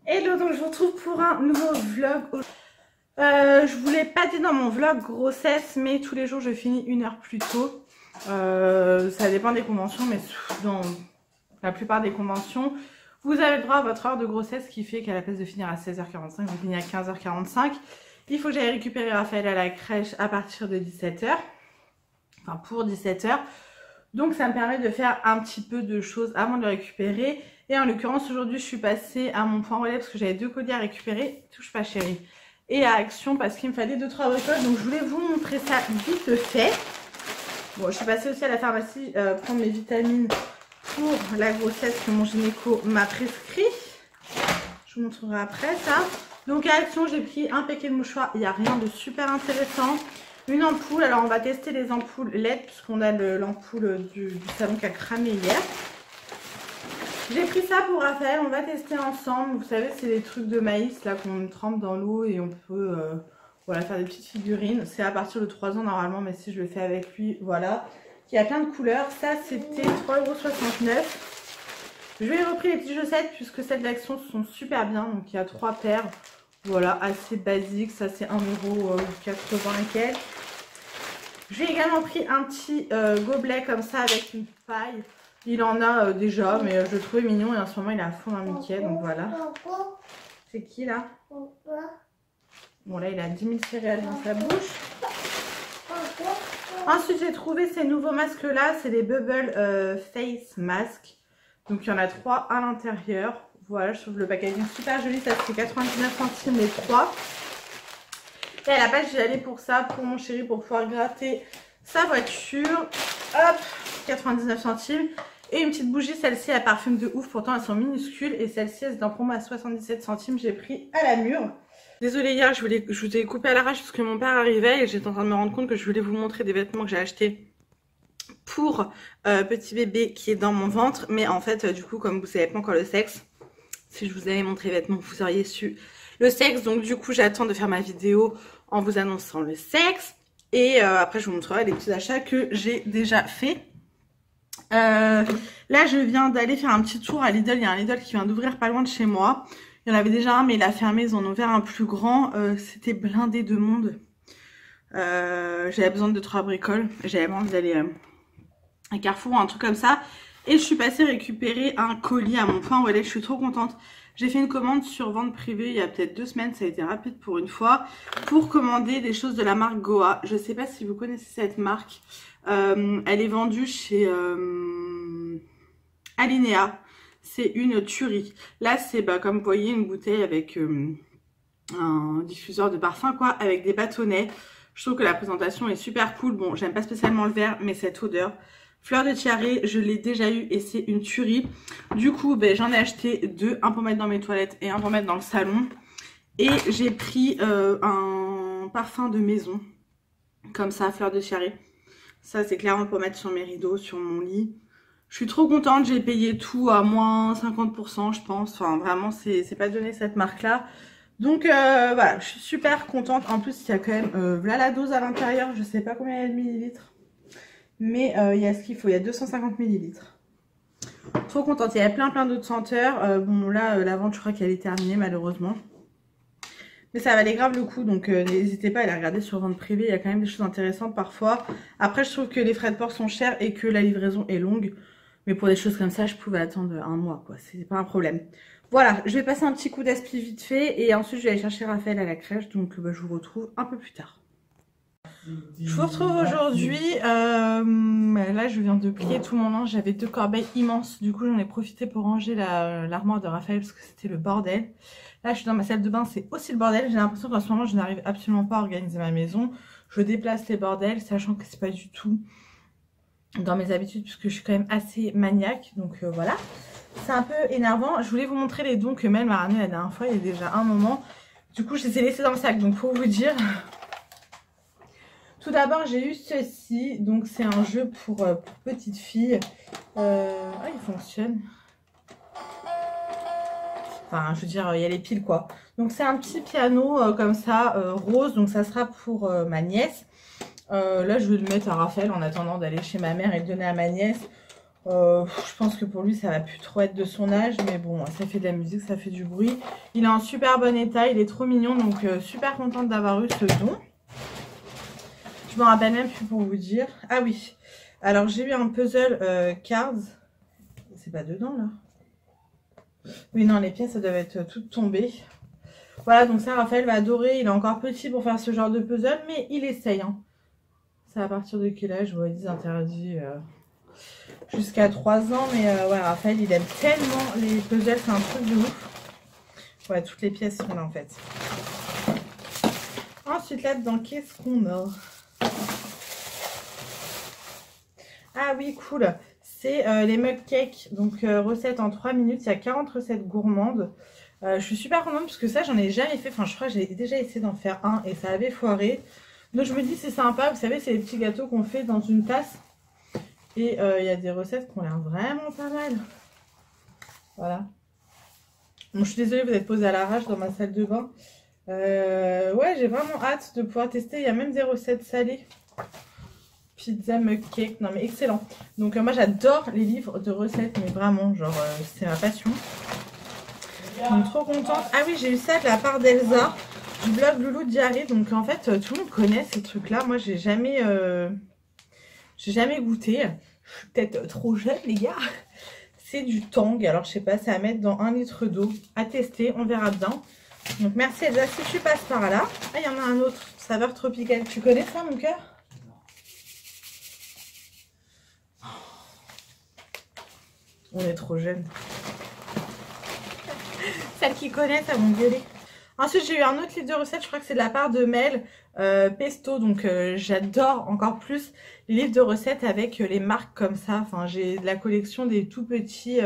Hello, donc je vous retrouve pour un nouveau vlog. Je vous l'ai pas dit dans mon vlog grossesse, mais tous les jours je finis 1 heure plus tôt. Ça dépend des conventions, mais dans la plupart des conventions, vous avez le droit à votre heure de grossesse, qui fait qu'à la place de finir à 16h45, vous finissez à 15h45. Il faut que j'aille récupérer Raphaël à la crèche à partir de 17h. Enfin, pour 17h. Donc ça me permet de faire un petit peu de choses avant de le récupérer. Et en l'occurrence aujourd'hui je suis passée à mon point relais parce que j'avais 2 colis à récupérer. Touche pas chérie. Et à Action parce qu'il me fallait 2-3 bricoles. Donc je voulais vous montrer ça vite fait. Bon, je suis passée aussi à la pharmacie prendre mes vitamines pour la grossesse que mon gynéco m'a prescrit. Je vous montrerai après ça. Donc à Action j'ai pris un paquet de mouchoirs. Il n'y a rien de super intéressant. Une ampoule, alors on va tester les ampoules LED puisqu'on a l'ampoule du salon qui a cramé hier. J'ai pris ça pour Raphaël, on va tester ensemble. Vous savez, c'est les trucs de maïs là qu'on trempe dans l'eau et on peut voilà, faire des petites figurines. C'est à partir de 3 ans normalement, mais si je le fais avec lui, voilà. Il y a plein de couleurs. Ça c'était 3,69 €. Je lui ai repris les petites chaussettes puisque celles d'Action sont super bien. Donc il y a 3 paires. Voilà, assez basique. Ça c'est 1,80 € et quelques. J'ai également pris un petit gobelet comme ça avec une paille. Il en a déjà, mais je le trouvais mignon et en ce moment il est à fond dans Mickey, donc voilà. C'est qui là? Bon là il a 10 000 céréales dans sa bouche. Ensuite j'ai trouvé ces nouveaux masques là, c'est les Bubble Face Mask. Donc il y en a 3 à l'intérieur. Voilà, je trouve le packaging super joli, ça fait 99 centimes les 3. Et à la base j'y allais pour ça, pour mon chéri, pour pouvoir gratter sa voiture. Hop, 99 centimes. Et une petite bougie, celle-ci elle parfume de ouf, pourtant elles sont minuscules. Et celle-ci elle est en promo à 77 centimes, j'ai pris à la mûre. Désolée, hier je vous ai coupé à l'arrache parce que mon père arrivait et j'étais en train de me rendre compte que je voulais vous montrer des vêtements que j'ai achetés pour petit bébé qui est dans mon ventre. Mais en fait du coup comme vous savez pas encore le sexe, si je vous avais montré les vêtements vous auriez su le sexe. Donc du coup j'attends de faire ma vidéo en vous annonçant le sexe. Et après je vous montrerai les petits achats que j'ai déjà fait. Là je viens d'aller faire un petit tour à Lidl. Il y a un Lidl qui vient d'ouvrir pas loin de chez moi. Il y en avait déjà un mais il a fermé, ils en ont ouvert un plus grand. C'était blindé de monde. J'avais besoin de 2-3 bricoles. J'avais envie d'aller à Carrefour ou un truc comme ça. Et je suis passée récupérer un colis à mon point relais. Je suis trop contente. J'ai fait une commande sur vente privée il y a peut-être 2 semaines. Ça a été rapide pour une fois. Pour commander des choses de la marque Goa. Je ne sais pas si vous connaissez cette marque. Elle est vendue chez Alinea. C'est une tuerie. Là c'est comme vous voyez une bouteille avec un diffuseur de parfum quoi. Avec des bâtonnets. Je trouve que la présentation est super cool. Bon j'aime pas spécialement le vert mais cette odeur. Fleur de tiare, je l'ai déjà eu et c'est une tuerie. Du coup, j'en ai acheté 2, un pour mettre dans mes toilettes et un pour mettre dans le salon. Et j'ai pris un parfum de maison, comme ça, fleur de tiare. Ça, c'est clairement pour mettre sur mes rideaux, sur mon lit. Je suis trop contente, j'ai payé tout à moins 50%, je pense. Enfin, vraiment, c'est pas donné cette marque-là. Donc, voilà, je suis super contente. En plus, il y a quand même, voilà la dose à l'intérieur. Je sais pas combien il y a de millilitres. Mais il y a ce qu'il faut, il y a 250 ml. Trop contente, il y a plein d'autres senteurs. Bon là, la vente je crois qu'elle est terminée malheureusement. Mais ça valait grave le coup, donc n'hésitez pas à aller regarder sur vente privée, il y a quand même des choses intéressantes parfois. Après je trouve que les frais de port sont chers et que la livraison est longue. Mais pour des choses comme ça, je pouvais attendre 1 mois quoi, c'est pas un problème. Voilà, je vais passer un petit coup d'aspi vite fait et ensuite je vais aller chercher Raphaël à la crèche, donc je vous retrouve un peu plus tard. Je vous retrouve aujourd'hui, là je viens de plier tout mon linge, j'avais 2 corbeilles immenses, du coup j'en ai profité pour ranger l'armoire de Raphaël parce que c'était le bordel. Là je suis dans ma salle de bain, c'est aussi le bordel, j'ai l'impression qu'en ce moment je n'arrive absolument pas à organiser ma maison. Je déplace les bordels, sachant que c'est pas du tout dans mes habitudes puisque je suis quand même assez maniaque, donc voilà. C'est un peu énervant, je voulais vous montrer les dons que Mel m'a ramené la dernière fois, il y a déjà un moment. Du coup je les ai laissés dans le sac, donc pour vous dire... Tout d'abord, j'ai eu ceci. Donc, c'est un jeu pour petites filles. Ah, il fonctionne. Enfin, je veux dire, il y a les piles, quoi. Donc, c'est un petit piano comme ça, rose. Donc, ça sera pour ma nièce. Là, je vais le mettre à Raphaël en attendant d'aller chez ma mère et le donner à ma nièce. Je pense que pour lui ça va plus trop être de son âge, mais bon, ça fait de la musique, ça fait du bruit. Il est en super bon état, il est trop mignon, donc super contente d'avoir eu ce don. Je me rappelle même plus pour vous dire. Ah oui, alors j'ai eu un puzzle cards. C'est pas dedans là? Oui non, les pièces ça doivent être toutes tombées. Voilà, donc ça Raphaël va adorer, il est encore petit pour faire ce genre de puzzle, mais il essaye. Hein. C'est à partir de quel âge? Ouais, ils interdits jusqu'à 3 ans, mais ouais, Raphaël il aime tellement les puzzles, c'est un truc de ouf. Ouais, toutes les pièces sont là en fait. Ensuite là-dedans, qu'est-ce qu'on a? Ah oui, cool. C'est les mug cakes, donc recette en 3 minutes, il y a 40 recettes gourmandes. Je suis super contente parce que ça j'en ai jamais fait, enfin je crois que j'ai déjà essayé d'en faire un et ça avait foiré. Donc je me dis c'est sympa, vous savez c'est les petits gâteaux qu'on fait dans une tasse. Et il y a des recettes qui ont l'air vraiment pas mal. Voilà. Bon, je suis désolée, vous êtes posé à l'arrache dans ma salle de bain. Ouais, j'ai vraiment hâte de pouvoir tester. Il y a même des recettes salées. Pizza, mug cake. Non mais excellent. Donc moi j'adore les livres de recettes. Mais vraiment, genre c'est ma passion. Donc trop contente. Ah oui, j'ai eu ça de la part d'Elsa. Du blog Loulou Diarrhée. Donc en fait, tout le monde connaît ces trucs-là. Moi j'ai jamais goûté. Je suis peut-être trop jeune, les gars. C'est du Tang. Alors, je sais pas, c'est à mettre dans 1 litre d'eau. À tester, on verra bien. Donc, merci Elsa. Si tu passes par là. Ah, il y en a un autre. Saveur tropicale. Tu connais ça, mon cœur? On est trop jeunes. Celles qui connaissent, elles vont gueuler. Ensuite, j'ai eu un autre livre de recettes. Je crois que c'est de la part de Mel. Pesto. Donc, j'adore encore plus les livres de recettes avec les marques comme ça. Enfin, j'ai de la collection des tout petits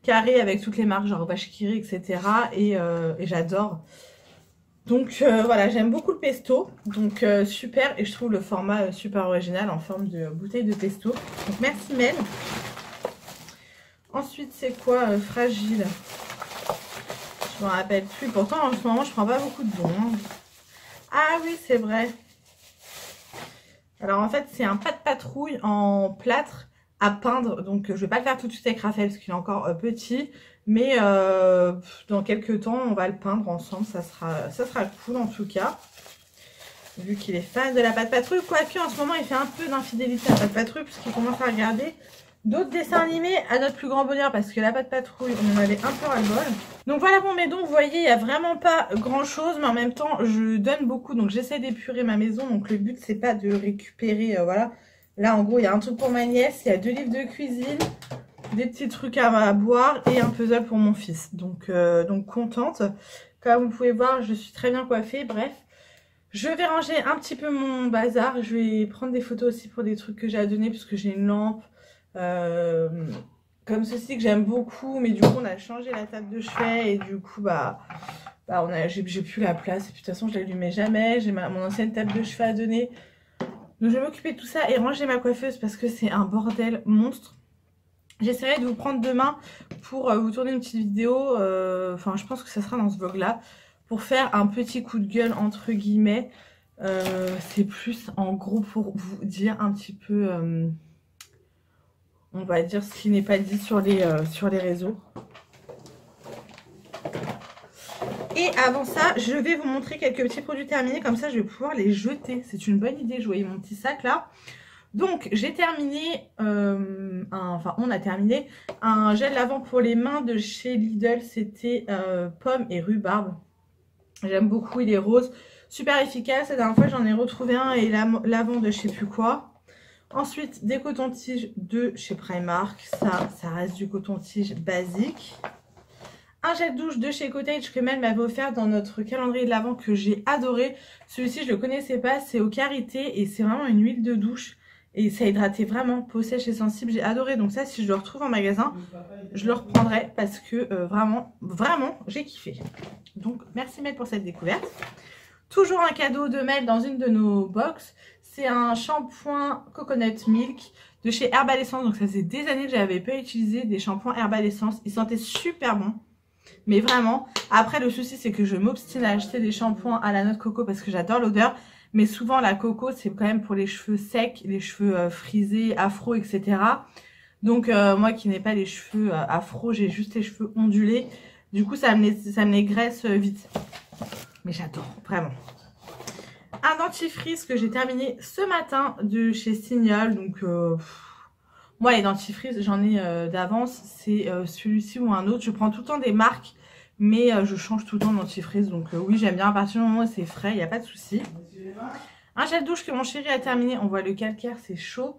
carrés avec toutes les marques, genre Vache qui rit, etc. Et j'adore. Donc voilà, j'aime beaucoup le pesto. Donc super. Et je trouve le format super original en forme de bouteille de pesto. Donc merci Mel. Ensuite, c'est quoi Fragile? Je me rappelle plus. Pourtant, en ce moment, je prends pas beaucoup de bons. Hein. Ah oui, c'est vrai. Alors en fait c'est un pas de patrouille en plâtre à peindre. Donc je vais pas le faire tout de suite avec Raphaël parce qu'il est encore petit. Mais dans quelques temps on va le peindre ensemble. Ça sera cool en tout cas. Vu qu'il est fan de la Patte Patrouille. Quoique en ce moment il fait un peu d'infidélité à la Patte Patrouille puisqu'il commence à regarder d'autres dessins animés à notre plus grand bonheur. Parce que la Patte Patrouille on en avait un peu ras-le-bol. Donc voilà pour mes dons, vous voyez, il n'y a vraiment pas grand chose, mais en même temps, je donne beaucoup, donc j'essaie d'épurer ma maison, donc le but c'est pas de récupérer, voilà. Là en gros, il y a un truc pour ma nièce, il y a 2 livres de cuisine, des petits trucs à boire et un puzzle pour mon fils. Donc contente. Comme vous pouvez voir, je suis très bien coiffée, bref. Je vais ranger un petit peu mon bazar, je vais prendre des photos aussi pour des trucs que j'ai à donner, puisque j'ai une lampe, comme ceci que j'aime beaucoup, mais du coup on a changé la table de chevet et du coup j'ai plus la place et puis de toute façon je l'allumais jamais, j'ai mon ancienne table de chevet à donner. Donc je vais m'occuper de tout ça et ranger ma coiffeuse parce que c'est un bordel monstre. J'essaierai de vous prendre demain pour vous tourner une petite vidéo, enfin je pense que ça sera dans ce vlog là, pour faire un petit coup de gueule entre guillemets. C'est plus en gros pour vous dire un petit peu... on va dire ce qui n'est pas dit sur les réseaux. Et avant ça, je vais vous montrer quelques petits produits terminés. Comme ça, je vais pouvoir les jeter. C'est une bonne idée. Je voyais mon petit sac là. Donc, j'ai terminé, enfin, on a terminé un gel lavant pour les mains de chez Lidl. C'était pomme et rhubarbe. J'aime beaucoup. Il est rose. Super efficace. La dernière fois, j'en ai retrouvé un et lavant de je sais plus quoi. Ensuite, des cotons-tiges de chez Primark. Ça reste du coton-tige basique. Un gel douche de chez Cottage que Mel m'avait offert dans notre calendrier de l'Avent que j'ai adoré. Celui-ci, je ne le connaissais pas. C'est au karité et c'est vraiment une huile de douche. Et ça hydratait vraiment, peau sèche et sensible. J'ai adoré. Donc ça, si je le retrouve en magasin, je le reprendrai parce que vraiment, j'ai kiffé. Donc, merci Mel pour cette découverte. Toujours un cadeau de Mel dans une de nos box. C'est un shampoing Coconut Milk de chez Herbal Essence. Donc ça faisait des années que j'avais pas utilisé des shampoings Herbal Essence. Ils sentaient super bon. Mais vraiment. Après le souci c'est que je m'obstine à acheter des shampoings à la noix de coco parce que j'adore l'odeur. Mais souvent la coco c'est quand même pour les cheveux secs, les cheveux frisés, afro, etc. Donc moi qui n'ai pas les cheveux afro, j'ai juste les cheveux ondulés. Du coup ça me les graisse vite. Mais j'adore, vraiment. Un dentifrice que j'ai terminé ce matin de chez Signal. Donc moi les dentifrices j'en ai d'avance. C'est celui-ci ou un autre. Je prends tout le temps des marques. Mais je change tout le temps de dentifrice. Donc oui j'aime bien à partir du moment où c'est frais. Il n'y a pas de souci. Un gel douche que mon chéri a terminé. On voit le calcaire, c'est chaud.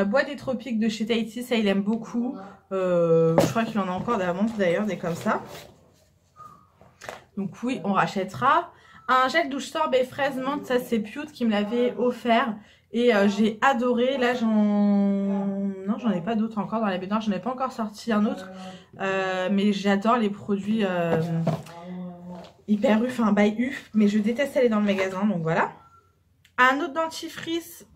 Bois des tropiques de chez Tahiti, ça il aime beaucoup. Je crois qu'il en a encore d'avance d'ailleurs, des comme ça. Donc oui, on rachètera. Un gel douche sorbet fraise menthe, ça c'est Pute qui me l'avait offert. Et j'ai adoré. Là j'en ai pas d'autres encore dans la baignoire. J'en ai pas encore sorti un autre. Mais j'adore les produits hyper U, enfin by U. Mais je déteste aller dans le magasin, donc voilà. Un autre dentifrice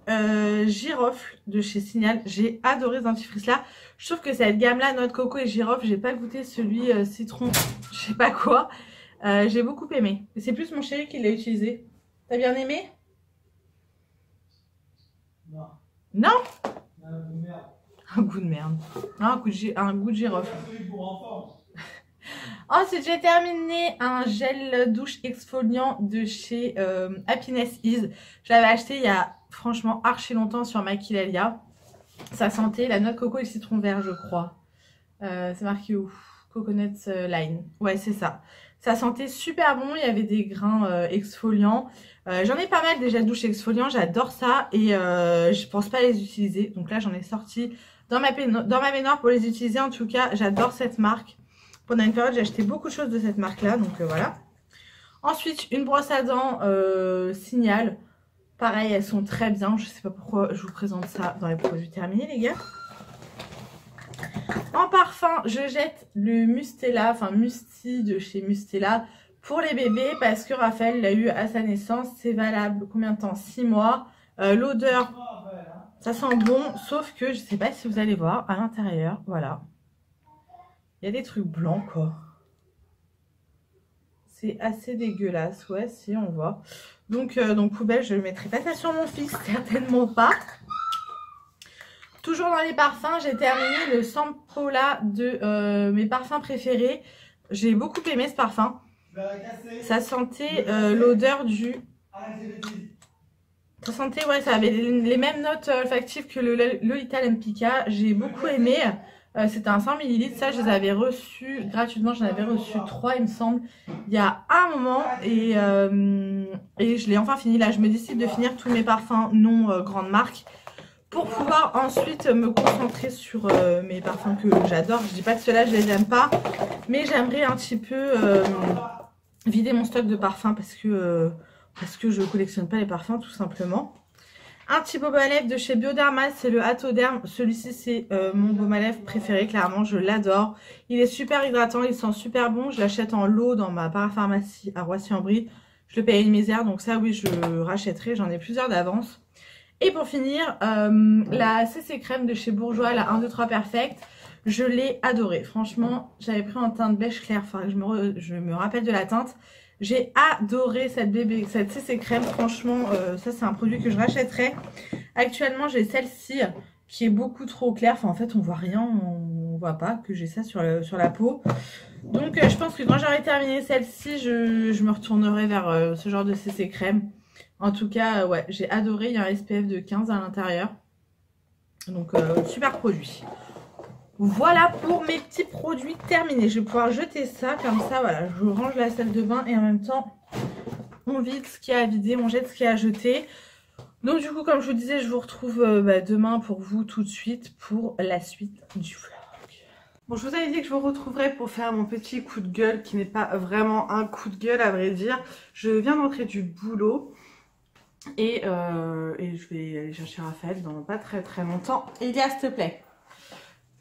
girofle de chez Signal. J'ai adoré ce dentifrice là. Je trouve que cette gamme là, noix de coco et girofle, j'ai pas goûté celui citron, je sais pas quoi. J'ai beaucoup aimé. C'est plus mon chéri qui l'a utilisé. T'as bien aimé? Non. Non? Un goût de merde. Un goût de girofle. Ensuite, j'ai terminé un gel douche exfoliant de chez Happiness Is. Je l'avais acheté il y a franchement archi longtemps sur Maquillalia. Ça sentait la noix de coco et le citron vert, je crois. C'est marqué où? Coconut Line. Ouais, c'est ça. Ça sentait super bon. Il y avait des grains exfoliants. J'en ai pas mal des gels douche exfoliants. J'adore ça. Et je pense pas les utiliser. Donc là, j'en ai sorti dans ma baignoire pour les utiliser. En tout cas, j'adore cette marque. Pendant une période, j'ai acheté beaucoup de choses de cette marque-là, donc voilà. Ensuite, une brosse à dents Signal. Pareil, elles sont très bien. Je sais pas pourquoi je vous présente ça dans les produits terminés, les gars. En parfum, je jette le Mustela, enfin Musti de chez Mustela pour les bébés parce que Raphaël l'a eu à sa naissance. C'est valable combien de temps? 6 mois. L'odeur, ça sent bon, sauf que je sais pas si vous allez voir à l'intérieur, voilà. Il y a des trucs blancs, quoi. C'est assez dégueulasse. Ouais, si, on voit. Donc poubelle, je ne mettrai pas ça sur mon fixe. Certainement pas. Toujours dans les parfums, j'ai terminé le Sampola de mes parfums préférés. J'ai beaucoup aimé ce parfum. Ça sentait l'odeur du... Ça sentait, ouais, ça avait les mêmes notes olfactives que le Lolita Lempicka. J'ai beaucoup aimé. C'était un 100 ml, ça je les avais reçus gratuitement, j'en avais reçu 3 il me semble, il y a un moment et je l'ai enfin fini. Là je me décide de finir tous mes parfums non grande marque pour pouvoir ensuite me concentrer sur mes parfums que j'adore. Je dis pas que ceux-là je les aime pas, mais j'aimerais un petit peu vider mon stock de parfums parce que je collectionne pas les parfums tout simplement. Un petit baume à lèvres de chez Bioderma, c'est le Atoderm. Celui-ci, c'est mon baume à lèvres préféré, clairement, je l'adore. Il est super hydratant, il sent super bon. Je l'achète en lot dans ma parapharmacie à Roissy-en-Brie. Je le paye une misère, donc ça, oui, je rachèterai. J'en ai plusieurs d'avance. Et pour finir, la CC Crème de chez Bourjois, la 1, 2, 3 Perfect. Je l'ai adorée. Franchement, j'avais pris un teint de beige clair. Enfin, je me rappelle de la teinte. J'ai adoré cette CC Crème, franchement, ça c'est un produit que je rachèterais. Actuellement, j'ai celle-ci qui est beaucoup trop claire. Enfin, en fait, on voit rien, on voit pas que j'ai ça sur la peau. Donc, je pense que quand j'aurai terminé celle-ci, je me retournerai vers ce genre de CC Crème. En tout cas, ouais, j'ai adoré. Il y a un SPF de 15 à l'intérieur. Donc, super produit. Voilà pour mes petits produits terminés. Je vais pouvoir jeter ça comme ça. Voilà, je range la salle de bain et en même temps, on vide ce qu'il y a à vider, on jette ce qu'il y a à jeter. Donc du coup, comme je vous disais, je vous retrouve demain pour vous tout de suite pour la suite du vlog. Bon, je vous avais dit que je vous retrouverai pour faire mon petit coup de gueule qui n'est pas vraiment un coup de gueule à vrai dire. Je viens d'entrer du boulot et je vais aller chercher Raphaël dans pas très longtemps. Elia, s'il te plaît.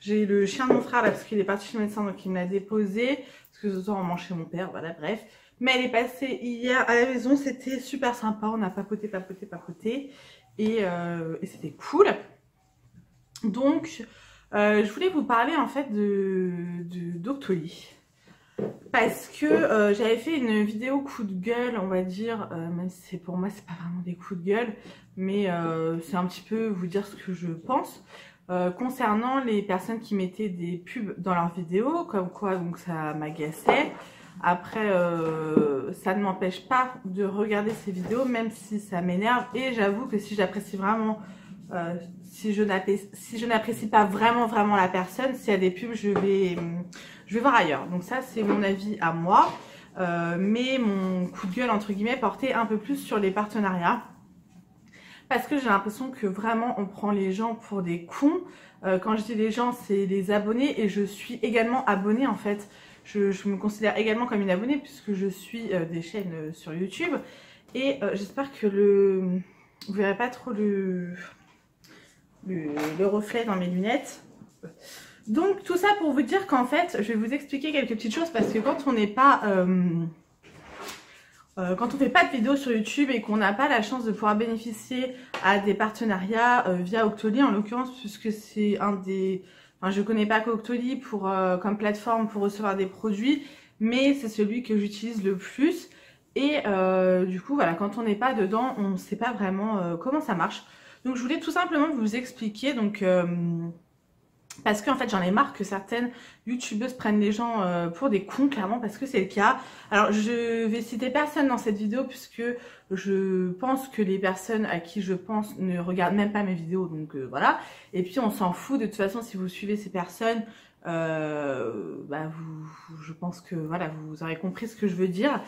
J'ai le chien de mon frère là parce qu'il est parti chez le médecin donc il me l'a déposé. Parce que ce soir on mange chez mon père, voilà bref. Mais elle est passée hier à la maison, c'était super sympa, on a papoté et c'était cool. Donc je voulais vous parler en fait de Doctolib. Parce que j'avais fait une vidéo coup de gueule, on va dire, même si pour moi c'est pas vraiment des coups de gueule, mais c'est un petit peu vous dire ce que je pense. concernant les personnes qui mettaient des pubs dans leurs vidéos, comme quoi donc ça m'agaçait. Après, ça ne m'empêche pas de regarder ces vidéos, même si ça m'énerve. Et j'avoue que si j'apprécie vraiment, si je n'apprécie pas vraiment la personne, s'il y a des pubs, je vais voir ailleurs. Donc ça, c'est mon avis à moi. Mais mon coup de gueule, entre guillemets, portait un peu plus sur les partenariats. Parce que j'ai l'impression que vraiment, on prend les gens pour des cons. Quand je dis les gens, c'est les abonnés. Et je suis également abonnée, en fait. Je me considère également comme une abonnée puisque je suis des chaînes sur YouTube. Et j'espère que vous verrez pas trop le reflet dans mes lunettes. Donc tout ça pour vous dire qu'en fait, je vais vous expliquer quelques petites choses parce que quand on n'est pas... quand on fait pas de vidéos sur YouTube et qu'on n'a pas la chance de pouvoir bénéficier à des partenariats via Octoly en l'occurrence, puisque c'est un des... Enfin, je connais pas qu'Octoly comme plateforme pour recevoir des produits, mais c'est celui que j'utilise le plus. Et du coup, voilà, quand on n'est pas dedans, on ne sait pas vraiment comment ça marche. Donc, je voulais tout simplement vous expliquer. Donc, parce qu'en fait, j'en ai marre que certaines youtubeuses prennent les gens pour des cons, clairement, parce que c'est le cas. Alors, je vais citer personne dans cette vidéo, puisque je pense que les personnes à qui je pense ne regardent même pas mes vidéos, donc voilà. Et puis, on s'en fout, de toute façon, si vous suivez ces personnes, je pense que, voilà, vous aurez compris ce que je veux dire.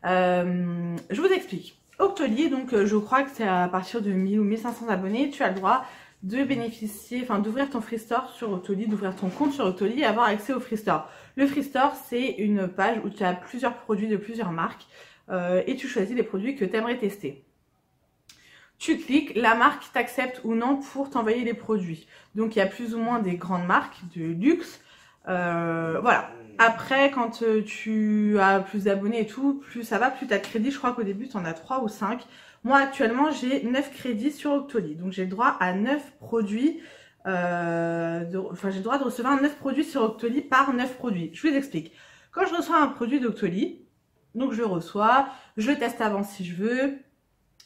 Je vous explique. Octoly, donc, je crois que c'est à partir de 1000 ou 1500 abonnés, tu as le droit de bénéficier, enfin d'ouvrir ton Free Store sur Octoly, d'ouvrir ton compte sur Octoly et avoir accès au Free Store. Le Free Store, c'est une page où tu as plusieurs produits de plusieurs marques et tu choisis les produits que tu aimerais tester. Tu cliques, la marque t'accepte ou non pour t'envoyer les produits. Donc il y a plus ou moins des grandes marques de luxe. Voilà. Après, quand tu as plus d'abonnés et tout, plus ça va, plus tu as de crédits. Je crois qu'au début, tu en as 3 ou 5. Moi, actuellement, j'ai 9 crédits sur Octoly. Donc, j'ai le droit à 9 produits. J'ai le droit de recevoir 9 produits sur Octoly par 9 produits. Je vous explique. Quand je reçois un produit d'Octoly, donc je le reçois, je le teste avant si je veux.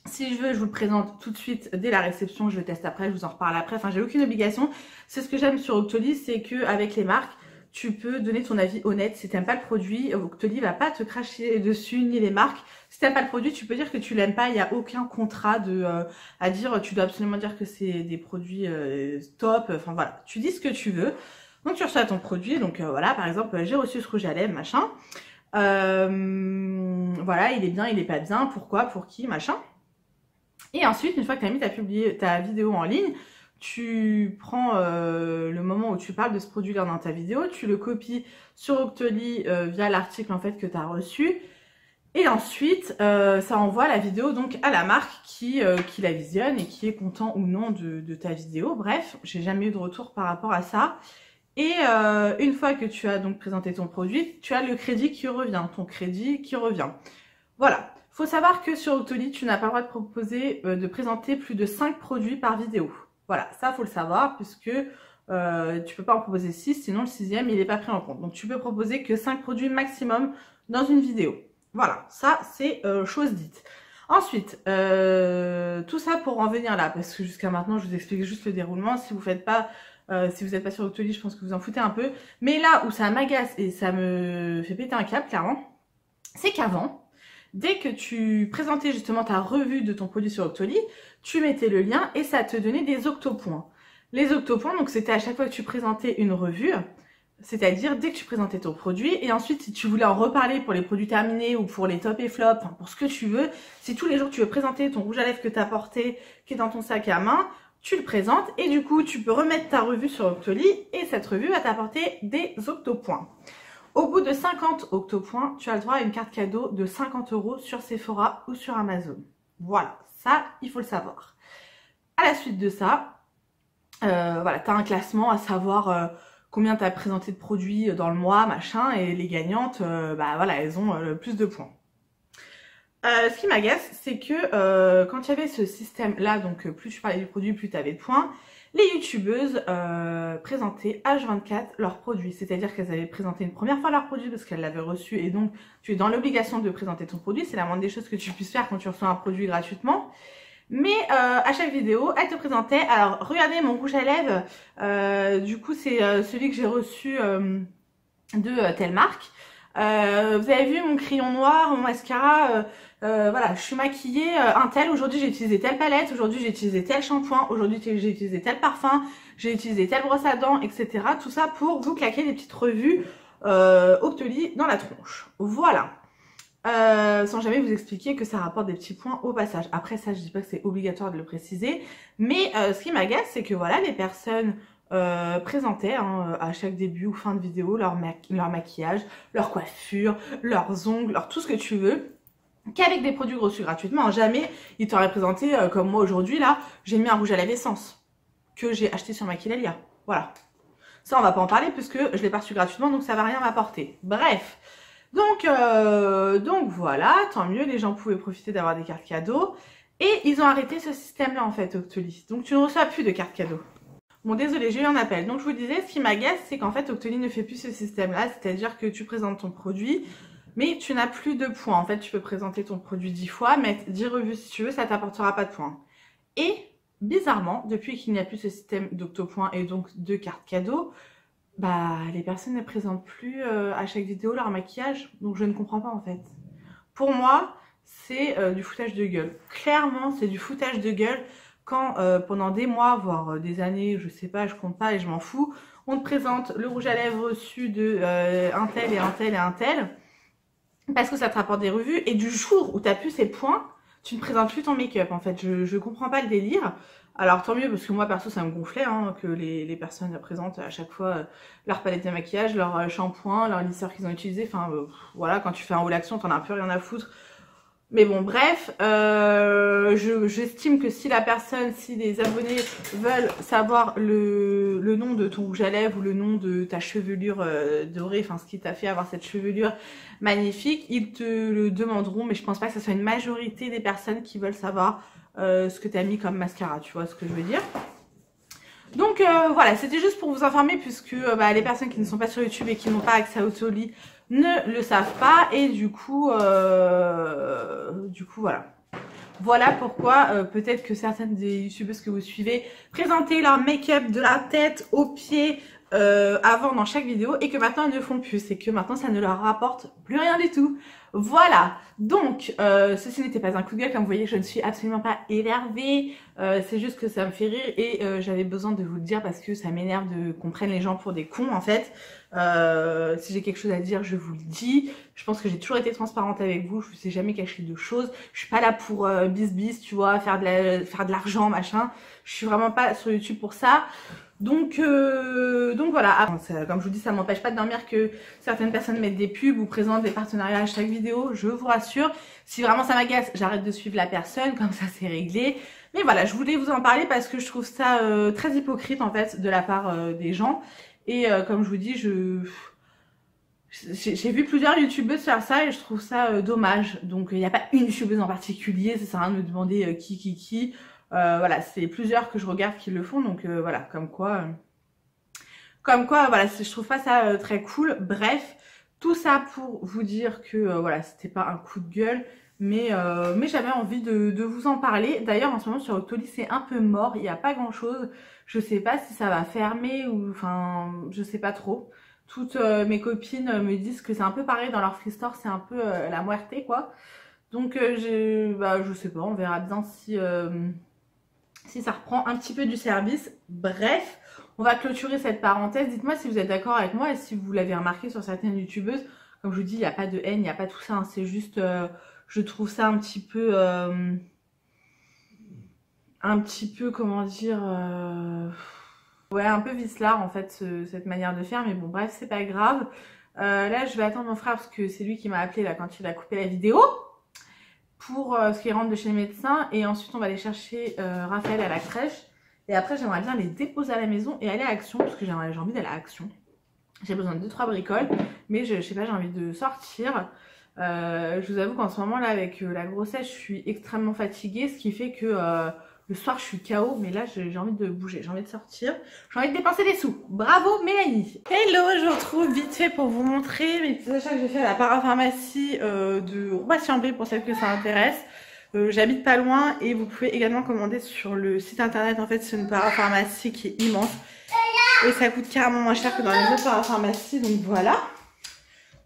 Si je veux, je vous le présente tout de suite dès la réception. Je le teste après, je vous en reparle après. Enfin, j'ai aucune obligation. C'est ce que j'aime sur Octoly, c'est qu'avec les marques, tu peux donner ton avis honnête. Si tu n'aimes pas le produit, Octoly va pas te cracher dessus, ni les marques. Si tu n'aimes pas le produit, tu peux dire que tu l'aimes pas. Il n'y a aucun contrat à dire. Tu dois absolument dire que c'est des produits top. Enfin voilà, tu dis ce que tu veux. Donc tu reçois ton produit. Donc voilà, par exemple, j'ai reçu ce rouge à lèvres, machin. Voilà, il est bien, il est pas bien. Pourquoi, pour qui, machin. Et ensuite, une fois que tu as mis ta vidéo en ligne, tu prends le moment où tu parles de ce produit-là dans ta vidéo, tu le copies sur Octoly via l'article en fait que tu as reçu. Et ensuite, ça envoie la vidéo donc à la marque qui la visionne et qui est content ou non de ta vidéo. Bref, j'ai jamais eu de retour par rapport à ça. Et une fois que tu as donc présenté ton produit, tu as le crédit qui revient, ton crédit qui revient. Voilà. Faut savoir que sur Octoly, tu n'as pas le droit de proposer, de présenter plus de 5 produits par vidéo. Voilà, ça faut le savoir puisque tu peux pas en proposer 6, sinon le 6e il n'est pas pris en compte. Donc tu peux proposer que 5 produits maximum dans une vidéo. Voilà, ça c'est chose dite. Ensuite, tout ça pour en venir là, parce que jusqu'à maintenant je vous explique juste le déroulement. Si vous n'êtes pas sur Octoly, je pense que vous en foutez un peu. Mais là où ça m'agace et ça me fait péter un câble clairement, c'est qu'avant, dès que tu présentais justement ta revue de ton produit sur Octoly, tu mettais le lien et ça te donnait des octopoints. Les octopoints, donc c'était à chaque fois que tu présentais une revue, c'est-à-dire dès que tu présentais ton produit, et ensuite si tu voulais en reparler pour les produits terminés ou pour les top et flop, enfin pour ce que tu veux, si tous les jours tu veux présenter ton rouge à lèvres que tu as porté, qui est dans ton sac à main, tu le présentes et du coup tu peux remettre ta revue sur Octoly et cette revue va t'apporter des octopoints. Au bout de 50 octopoints, tu as le droit à une carte cadeau de 50 € sur Sephora ou sur Amazon. Voilà, ça, il faut le savoir. À la suite de ça, voilà, tu as un classement à savoir combien tu as présenté de produits dans le mois, machin, et les gagnantes, voilà, elles ont le plus de points. Ce qui m'agace, c'est que quand il y avait ce système-là, donc plus tu parlais du produit, plus tu avais de points, les youtubeuses présentaient H24 leurs produits. C'est-à-dire qu'elles avaient présenté une première fois leurs produits parce qu'elles l'avaient reçu et donc tu es dans l'obligation de présenter ton produit. C'est la moindre des choses que tu puisses faire quand tu reçois un produit gratuitement. Mais à chaque vidéo, elle te présentait. Alors, regardez mon rouge à lèvres. Du coup, c'est celui que j'ai reçu de telle marque. Vous avez vu mon crayon noir, mon mascara. Voilà, je suis maquillée un tel. Aujourd'hui, j'ai utilisé telle palette. Aujourd'hui, j'ai utilisé tel shampoing. Aujourd'hui, j'ai utilisé tel parfum. J'ai utilisé telle brosse à dents, etc. Tout ça pour vous claquer des petites revues Octoly dans la tronche. Voilà. Sans jamais vous expliquer que ça rapporte des petits points au passage. Après ça, je dis pas que c'est obligatoire de le préciser, mais ce qui m'agace, c'est que voilà, les personnes présentaient à chaque début ou fin de vidéo leur maquillage, leur coiffure, leurs ongles, tout ce que tu veux, qu'avec des produits reçus gratuitement. Jamais ils t'auraient présenté comme moi aujourd'hui là, j'ai mis un rouge à lèvres essence que j'ai acheté sur Maquillalia. Voilà. Ça, on va pas en parler puisque je l'ai pas reçu gratuitement, donc ça va rien m'apporter. Bref. Donc voilà, tant mieux, les gens pouvaient profiter d'avoir des cartes cadeaux. Et ils ont arrêté ce système-là en fait, Octoly. Donc tu ne reçois plus de cartes cadeaux. Bon, désolé, j'ai eu un appel. Donc je vous disais, ce qui m'agace, c'est qu'en fait, Octoly ne fait plus ce système-là. C'est-à-dire que tu présentes ton produit, mais tu n'as plus de points. En fait, tu peux présenter ton produit 10 fois, mettre 10 revues si tu veux, ça t'apportera pas de points. Et bizarrement, depuis qu'il n'y a plus ce système d'octopoints et donc de cartes cadeaux, bah, les personnes ne présentent plus à chaque vidéo leur maquillage, donc je ne comprends pas en fait. Pour moi, c'est du foutage de gueule. Clairement, c'est du foutage de gueule quand pendant des mois, voire des années, je sais pas, je compte pas et je m'en fous, on te présente le rouge à lèvres reçu de un tel et un tel et un tel, parce que ça te rapporte des revues, et du jour où tu as plus ces points, tu ne présentes plus ton make-up en fait. Je comprends pas le délire. Alors tant mieux parce que moi perso ça me gonflait que les personnes présentent à chaque fois leur palette de maquillage, leur shampoing, leur lisseur qu'ils ont utilisé. Enfin voilà, quand tu fais un haul action t'en as un peu rien à foutre. Mais bon bref, j'estime que si les abonnés veulent savoir le nom de ton rouge à lèvres ou le nom de ta chevelure dorée, enfin ce qui t'a fait avoir cette chevelure magnifique, ils te le demanderont, mais je pense pas que ce soit une majorité des personnes qui veulent savoir ce que tu as mis comme mascara, tu vois ce que je veux dire. Donc voilà, c'était juste pour vous informer puisque les personnes qui ne sont pas sur YouTube et qui n'ont pas accès à Octoly ne le savent pas et du coup voilà. Voilà pourquoi peut-être que certaines des youtubeuses que vous suivez présentaient leur make-up de la tête aux pieds avant dans chaque vidéo et que maintenant elles ne font plus, et que maintenant ça ne leur rapporte plus rien du tout. Voilà, donc ceci n'était pas un coup de gueule, comme vous voyez je ne suis absolument pas énervée, c'est juste que ça me fait rire et j'avais besoin de vous le dire parce que ça m'énerve qu'on prenne les gens pour des cons en fait. Si j'ai quelque chose à dire je vous le dis, je pense que j'ai toujours été transparente avec vous, je vous ai jamais caché de choses, je suis pas là pour bis tu vois, faire de l'argent machin, je suis vraiment pas sur YouTube pour ça. Donc voilà, comme je vous dis, ça m'empêche pas de dormir que certaines personnes mettent des pubs ou présentent des partenariats à chaque vidéo, je vous rassure. Si vraiment ça m'agace, j'arrête de suivre la personne, comme ça c'est réglé. Mais voilà, je voulais vous en parler parce que je trouve ça très hypocrite en fait de la part des gens. Et comme je vous dis, j'ai vu plusieurs youtubeuses faire ça et je trouve ça dommage. Donc il n'y a pas une youtubeuse en particulier, ça sert à rien de me demander qui. Voilà, c'est plusieurs que je regarde qui le font, donc voilà, comme quoi voilà, je trouve pas ça très cool. Bref, tout ça pour vous dire que voilà, c'était pas un coup de gueule, mais j'avais envie de vous en parler. D'ailleurs en ce moment sur Octoly c'est un peu mort, il n'y a pas grand chose, je sais pas si ça va fermer ou enfin je sais pas trop. Toutes mes copines me disent que c'est un peu pareil dans leur free store, c'est un peu la muerte quoi. Donc je sais pas, on verra bien si ça reprend un petit peu du service. Bref, on va clôturer cette parenthèse. Dites-moi si vous êtes d'accord avec moi et si vous l'avez remarqué sur certaines youtubeuses. Comme je vous dis, il n'y a pas de haine, il n'y a pas tout ça, hein. C'est juste, je trouve ça un petit peu, comment dire, ouais, un peu vicelard en fait, cette manière de faire. Mais bon, bref, c'est pas grave. Là, je vais attendre mon frère parce que c'est lui qui m'a appelé là quand il a coupé la vidéo. Pour ce qui rentre de chez le médecin et ensuite on va aller chercher Raphaël à la crèche et après j'aimerais bien les déposer à la maison et aller à Action parce que j'ai envie d'aller à Action. J'ai besoin de 2-3 bricoles mais je sais pas, j'ai envie de sortir. Je vous avoue qu'en ce moment là avec la grossesse je suis extrêmement fatiguée, ce qui fait que le soir je suis KO, mais là j'ai envie de bouger, j'ai envie de sortir, j'ai envie de dépenser des sous. Bravo Mélanie. Hello, je vous retrouve vite fait pour vous montrer mes petits achats que j'ai fait à la parapharmacie de Roissy-en-Brie pour celles que ça intéresse. J'habite pas loin et vous pouvez également commander sur le site internet. En fait, c'est une parapharmacie qui est immense et ça coûte carrément moins cher que dans les autres parapharmacies. Donc voilà.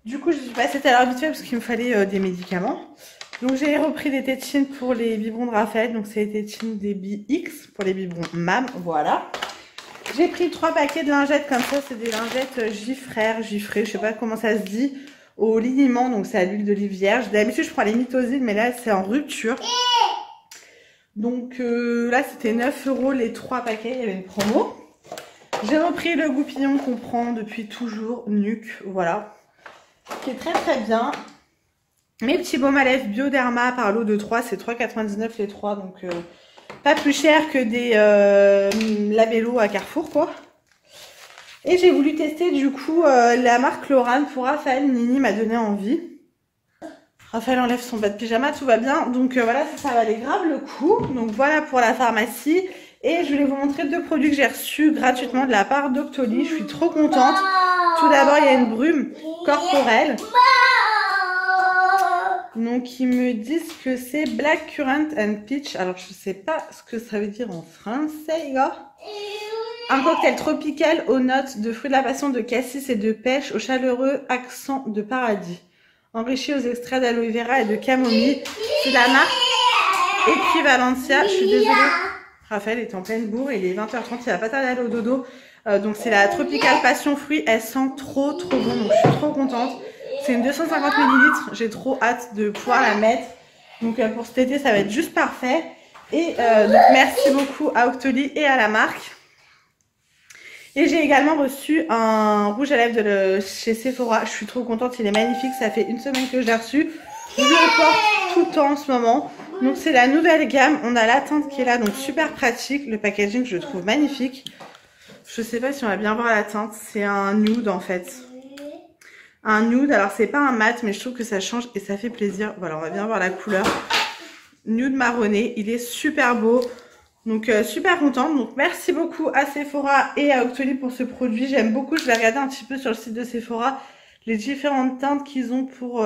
Du coup, je suis passée à l'heure habituelle parce qu'il me fallait des médicaments. Donc j'ai repris des tétines pour les biberons de Raphaël. Donc c'est les tétines des BX pour les biberons MAM. Voilà. J'ai pris 3 paquets de lingettes comme ça. C'est des lingettes Giffrère, Giffré, je sais pas comment ça se dit. Au liniment, donc c'est à l'huile d'olive vierge. D'habitude, je prends les Mytosine, mais là, c'est en rupture. Donc là, c'était 9 € les 3 paquets. Il y avait une promo. J'ai repris le goupillon qu'on prend depuis toujours, Nuque. Voilà. Qui est très très bien. Mes petits baumes à lèvres Bioderma par lot de 3, c'est 3,99 les 3, donc pas plus cher que des labello à Carrefour quoi. Et j'ai voulu tester du coup la marque Lorane pour Raphaël. Nini m'a donné envie. Raphaël enlève son bas de pyjama, tout va bien. Donc voilà, ça valait grave le coup. Donc voilà pour la pharmacie. Et je voulais vous montrer 2 produits que j'ai reçus gratuitement de la part d'Octoly. Je suis trop contente. Tout d'abord, il y a une brume corporelle. Donc ils me disent que c'est Black Currant and Peach. Alors je sais pas ce que ça veut dire en français les gars. Un cocktail tropical aux notes de fruits de la passion, de cassis et de pêche, au chaleureux accent de paradis. Enrichi aux extraits d'aloe vera et de camomille. C'est la marque Equivalencia. Je suis désolée. Raphaël est en pleine bourre, il est 20h30, il va pas tarder à aller au dodo. Donc c'est la Tropical Passion Fruit, elle sent trop bon, donc je suis trop contente. C'est une 250 ml, j'ai trop hâte de pouvoir la mettre. Donc pour cet été, ça va être juste parfait. Et donc merci beaucoup à Octoly et à la marque. Et j'ai également reçu un rouge à lèvres de chez Sephora. Je suis trop contente, il est magnifique, ça fait 1 semaine que je l'ai reçu. Je le porte tout le temps en ce moment. Donc c'est la nouvelle gamme, on a la teinte qui est là, donc super pratique. Le packaging je le trouve magnifique. Je sais pas si on va bien voir la teinte, c'est un nude en fait. Un nude, alors c'est pas un mat mais je trouve que ça change et ça fait plaisir. Voilà, on va bien voir la couleur. Nude marronné, il est super beau. Donc super contente. Donc merci beaucoup à Sephora et à Octoly pour ce produit. J'aime beaucoup, je vais regarder un petit peu sur le site de Sephora les différentes teintes qu'ils ont pour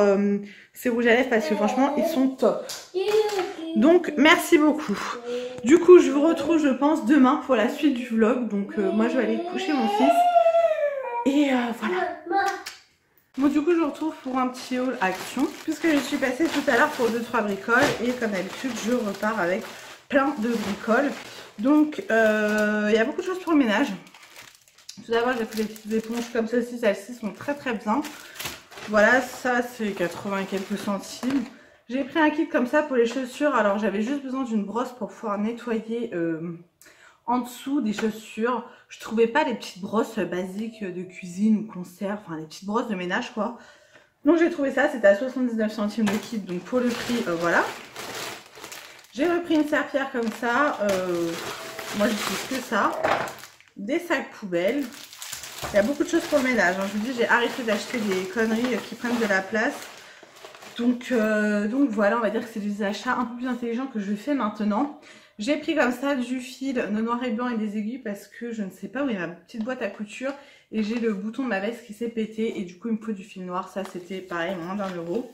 ces rouges à lèvres parce que franchement ils sont top. Donc merci beaucoup. Du coup je vous retrouve je pense demain pour la suite du vlog. Donc moi je vais aller coucher mon fils. Et voilà. Bon du coup je vous retrouve pour un petit haul action. Puisque je suis passée tout à l'heure pour 2-3 bricoles. Et comme d'habitude je repars avec plein de bricoles. Donc il y a beaucoup de choses pour le ménage. Tout d'abord j'ai pris des petites éponges comme ceci. Celles-ci sont très très bien. Voilà, ça c'est 80 et quelques centimes. J'ai pris un kit comme ça pour les chaussures. Alors j'avais juste besoin d'une brosse pour pouvoir nettoyer en dessous des chaussures. Je trouvais pas les petites brosses basiques de cuisine ou conserve. Enfin les petites brosses de ménage quoi. Donc j'ai trouvé ça, c'était à 79 centimes le kit. Donc pour le prix, voilà. J'ai repris une serpillière comme ça. Moi j'utilise que ça. Des sacs poubelles. Il y a beaucoup de choses pour le ménage. Hein. Je vous dis, j'ai arrêté d'acheter des conneries qui prennent de la place. Donc voilà, on va dire que c'est des achats un peu plus intelligents que je fais maintenant. J'ai pris comme ça du fil de noir et blanc et des aiguilles parce que je ne sais pas où est ma petite boîte à couture. Et j'ai le bouton de ma veste qui s'est pété et du coup il me faut du fil noir. Ça c'était pareil, moins d'1 €.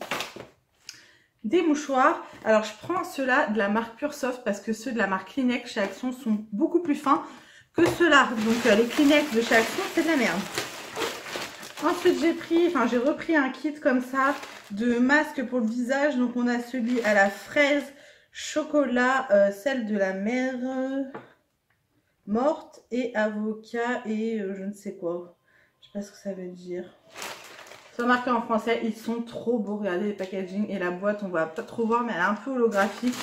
Des mouchoirs. Alors je prends ceux-là de la marque Pure Soft parce que ceux de la marque Kleenex chez Action sont beaucoup plus fins que ceux-là. Donc les Kleenex de chez Action c'est de la merde. Ensuite j'ai repris un kit comme ça de masques pour le visage. Donc on a celui à la fraise, chocolat, celle de la mer morte et avocat et je ne sais quoi. Je sais pas ce que ça veut dire. C'est marqué en français, ils sont trop beaux. Regardez les packaging et la boîte, on va pas trop voir mais elle est un peu holographique.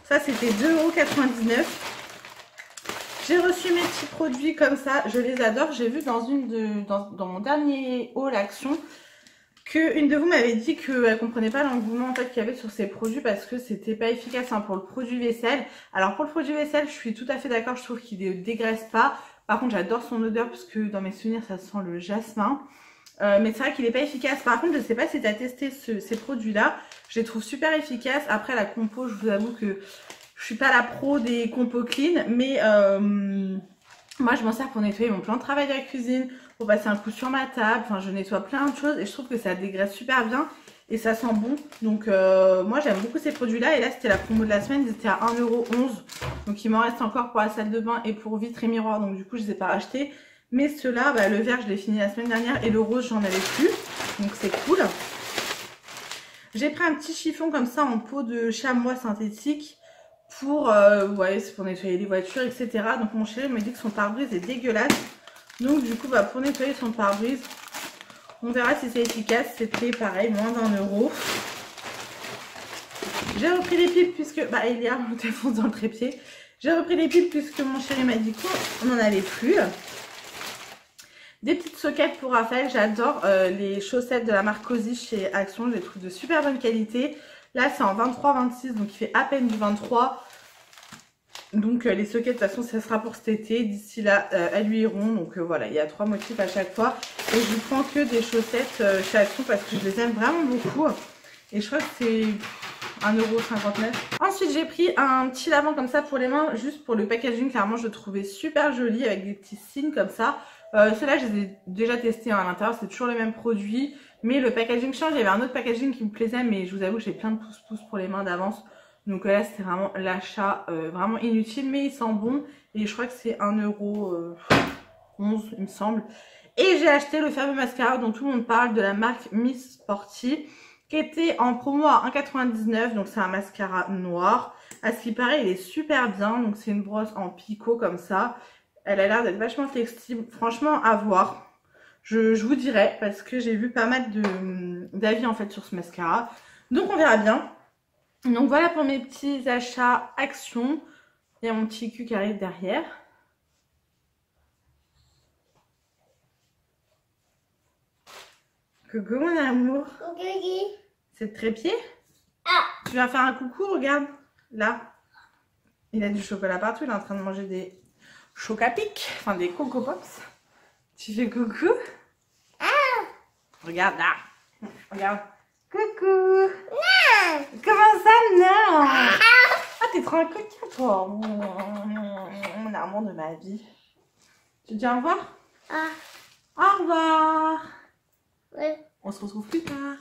Ça c'était 2,99 €. J'ai reçu mes petits produits comme ça, je les adore. J'ai vu dans mon dernier haul action qu'une de vous m'avait dit qu'elle ne comprenait pas l'engouement en fait, qu'il y avait sur ces produits parce que c'était pas efficace hein, pour le produit vaisselle. Alors pour le produit vaisselle, je suis tout à fait d'accord, je trouve qu'il ne dégraisse pas. Par contre, j'adore son odeur parce que dans mes souvenirs, ça sent le jasmin. Mais c'est vrai qu'il n'est pas efficace. Par contre, je ne sais pas si tu as testé ces produits-là. Je les trouve super efficaces. Après, la compo, je vous avoue que je suis pas la pro des compos clean, mais moi je m'en sers pour nettoyer mon plan de travail de la cuisine, pour passer un coup sur ma table, enfin je nettoie plein de choses et je trouve que ça dégraisse super bien et ça sent bon. Donc moi j'aime beaucoup ces produits là, et là c'était la promo de la semaine, ils étaient à 1,11 €. Donc il m'en reste encore pour la salle de bain et pour vitre et miroir, donc du coup je les ai pas rachetés. Mais ceux-là, bah, le vert je l'ai fini la semaine dernière et le rose j'en avais plus, donc c'est cool. J'ai pris un petit chiffon comme ça en peau de chamois synthétique pour, ouais, c'est pour nettoyer les voitures, etc. Donc mon chéri me dit que son pare-brise est dégueulasse. Donc du coup, bah, pour nettoyer son pare-brise, on verra si c'est efficace. C'était pareil, moins d'1 €. J'ai repris les piles puisque, bah, il y a mon téléphone dans le trépied. J'ai repris les piles puisque mon chéri m'a dit qu'on n'en avait plus. Des petites soquettes pour Raphaël, j'adore les chaussettes de la marque Cozy chez Action, je les trouve de super bonne qualité. Là c'est en 23-26, donc il fait à peine du 23. Donc les soquettes de toute façon ça sera pour cet été, d'ici là elles lui iront. Donc voilà, il y a 3 motifs à chaque fois. Et je ne prends que des chaussettes chez Action parce que je les aime vraiment beaucoup. Et je crois que c'est 1,59 €. Ensuite j'ai pris un petit lavant comme ça pour les mains, juste pour le packaging, clairement je le trouvais super joli avec des petits signes comme ça. Ceux-là je les ai déjà testés à l'intérieur, c'est toujours les mêmes produits, mais le packaging change. Il y avait un autre packaging qui me plaisait, mais je vous avoue que j'ai plein de pouces pour les mains d'avance. Donc là c'était vraiment l'achat vraiment inutile, mais il sent bon et je crois que c'est 1,11 € il me semble. Et j'ai acheté le fameux mascara dont tout le monde parle de la marque Miss Sporty, qui était en promo à 1,99 €, donc c'est un mascara noir. À ce qui paraît il est super bien, donc c'est une brosse en picot comme ça. Elle a l'air d'être vachement flexible, franchement à voir. Je vous dirai parce que j'ai vu pas mal d'avis en fait sur ce mascara. Donc on verra bien. Donc voilà pour mes petits achats Action. Il y a mon petit cul qui arrive derrière. Coucou mon amour. C'est le trépied. Tu viens faire un coucou, regarde. Là. Il a du chocolat partout, il est en train de manger des chocapic, enfin des Coco Pops. Tu fais coucou? Regarde là. Regarde. Coucou. Non. Comment ça, non? Ah, t'es trop un coquin, toi. Mon amour de ma vie. Tu dis au revoir? Au revoir. Oui. On se retrouve plus tard.